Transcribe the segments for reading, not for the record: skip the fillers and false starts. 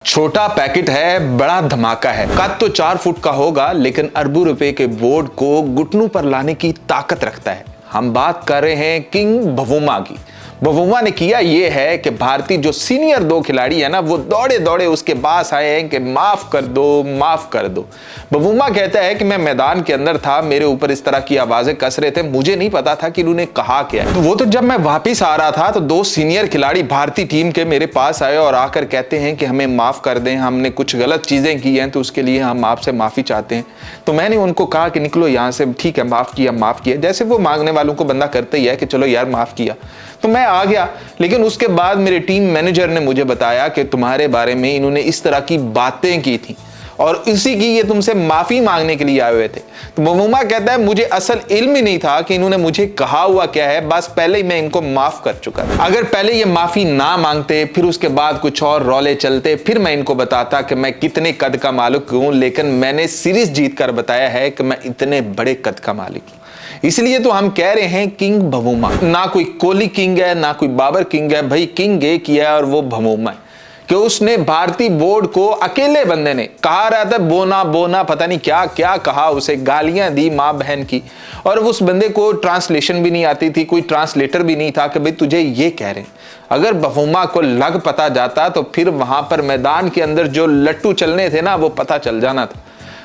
छोटा पैकेट है, बड़ा धमाका है। कद तो 4 फुट का होगा, लेकिन अरबों रुपए के बोर्ड को घुटनों पर लाने की ताकत रखता है। हम बात कर रहे हैं किंग बवुमा की। बवुमा ने किया यह है कि भारतीय जो सीनियर 2 खिलाड़ी है ना, वो दौड़े दौड़े उसके पास आए हैं कि माफ कर दो, माफ कर दो। बवुमा कहता है कि मैं मैदान के अंदर था, मेरे ऊपर इस तरह की आवाजें कस रहे थे, मुझे नहीं पता था कि इन्होंने कहा क्या है। तो वो तो जब मैं वापिस आ रहा था तो 2 सीनियर खिलाड़ी भारतीय टीम के मेरे पास आए और आकर कहते हैं कि हमें माफ कर दें, हमने कुछ गलत चीजें की हैं तो उसके लिए हम आपसे माफी चाहते हैं। तो मैंने उनको कहा कि निकलो यहाँ से, ठीक है माफ किया, माफ किया, जैसे वो मांगने वालों को बंदा करते ही है कि चलो यार माफ किया। तो मैं आ गया, लेकिन उसके बाद मेरे टीम मैनेजर ने मुझे बताया कि तुम्हारे बारे में इन्होंने इस तरह की बातें की थी और इसी की ये तुमसे माफी मांगने के लिए आए हुए थे। तो बवुमा कहता है मुझे असल इल्म ही नहीं था कि इन्होंने मुझे कहा हुआ क्या है, बस पहले ही मैं इनको माफ कर चुका था। अगर पहले ये माफी ना मांगते, फिर उसके बाद कुछ और रौले चलते, फिर मैं इनको बताता कि मैं कितने कद का मालिक हूं, लेकिन मैंने सीरीज जीत कर बताया है कि मैं इतने बड़े कद का मालिक हूं। इसलिए तो हम कह रहे हैं किंग बवुमा। ना कोई कोहली किंग है, ना कोई बाबर किंग है, भाई किंग एक ही है और वो बवुमा है कि उसने भारतीय बोर्ड को, अकेले बंदे ने कहा रहा था बोना बोना, पता नहीं क्या क्या कहा, उसे गालियां दी मां बहन की, और उस बंदे को ट्रांसलेशन भी नहीं आती थी, कोई ट्रांसलेटर भी नहीं था कि भाई तुझे ये कह रहे हैं। अगर बवुमा को लग पता जाता तो फिर वहां पर मैदान के अंदर जो लट्टू चलने थे ना, वो पता चल जाना था।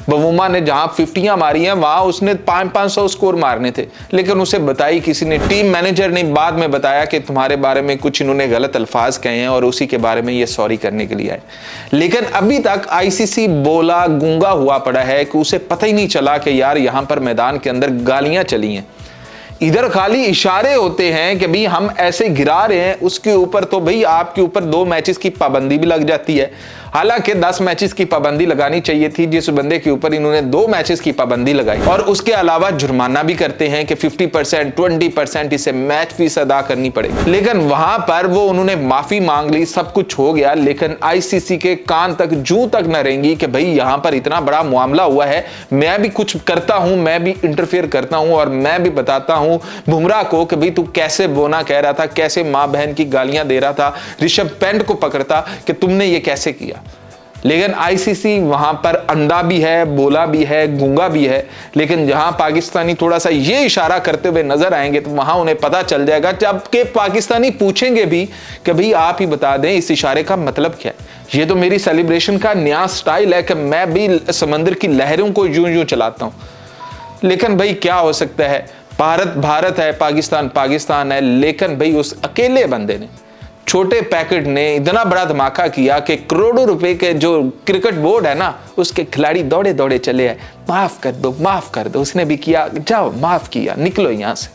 बवुमा ने जहां 50 मारी हैं वहां उसने 500 स्कोर मारने थे, लेकिन उसे बताई किसी ने, टीम मैनेजर ने बाद में बताया कि तुम्हारे बारे में कुछ इन्होंने गलत अल्फाज कहे हैं और उसी के बारे में ये सॉरी करने के लिए आए। लेकिन अभी तक आईसीसी बोला गूंगा हुआ पड़ा है कि उसे पता ही नहीं चला कि यार यहां पर मैदान के अंदर गालियां चली हैं। इधर खाली इशारे होते हैं कि भाई हम ऐसे गिरा रहे हैं, उसके ऊपर तो भाई आपके ऊपर 2 मैचेस की पाबंदी भी लग जाती है। हालांकि 10 मैचेस की पाबंदी लगानी चाहिए थी, जिस बंदे के ऊपर इन्होंने 2 मैचेस की पाबंदी लगाई, और उसके अलावा जुर्माना भी करते हैं कि 50% 20% इसे मैच फीस अदा करनी पड़ेगी। लेकिन वहां पर वो उन्होंने माफी मांग ली, सब कुछ हो गया, लेकिन आईसीसी के कान तक जूं तक न रहेंगी कि भाई यहां पर इतना बड़ा मामला हुआ है, मैं भी कुछ करता हूं, मैं भी इंटरफेयर करता हूं और मैं भी बताता हूं बुमराह को कि भाई तू कैसे बोना कह रहा था, कैसे मां बहन की गालियां दे रहा था, ऋषभ पंत को पकड़ता कि तुमने ये कैसे किया। लेकिन आईसीसी वहां पर अंधा भी है, बोला भी है, गूंगा भी है, लेकिन जहां पाकिस्तानी थोड़ा सा ये इशारा करते हुए नजर आएंगे तो वहां उन्हें पता चल जाएगा, जबकि पाकिस्तानी पूछेंगे भी कि भाई आप ही बता दें इस इशारे का मतलब क्या है। ये तो मेरी सेलिब्रेशन का नया स्टाइल है कि मैं भी समंदर की लहरों को यूं यूं चलाता हूं। लेकिन भाई क्या हो सकता है, भारत भारत है, पाकिस्तान पाकिस्तान है, लेकिन भाई उस अकेले बंदे ने, छोटे पैकेट ने इतना बड़ा धमाका किया कि करोड़ों रुपए के जो क्रिकेट बोर्ड है ना, उसके खिलाड़ी दौड़े दौड़े चले आए, माफ कर दो, माफ कर दो। उसने भी किया, जाओ माफ किया, निकलो यहां से।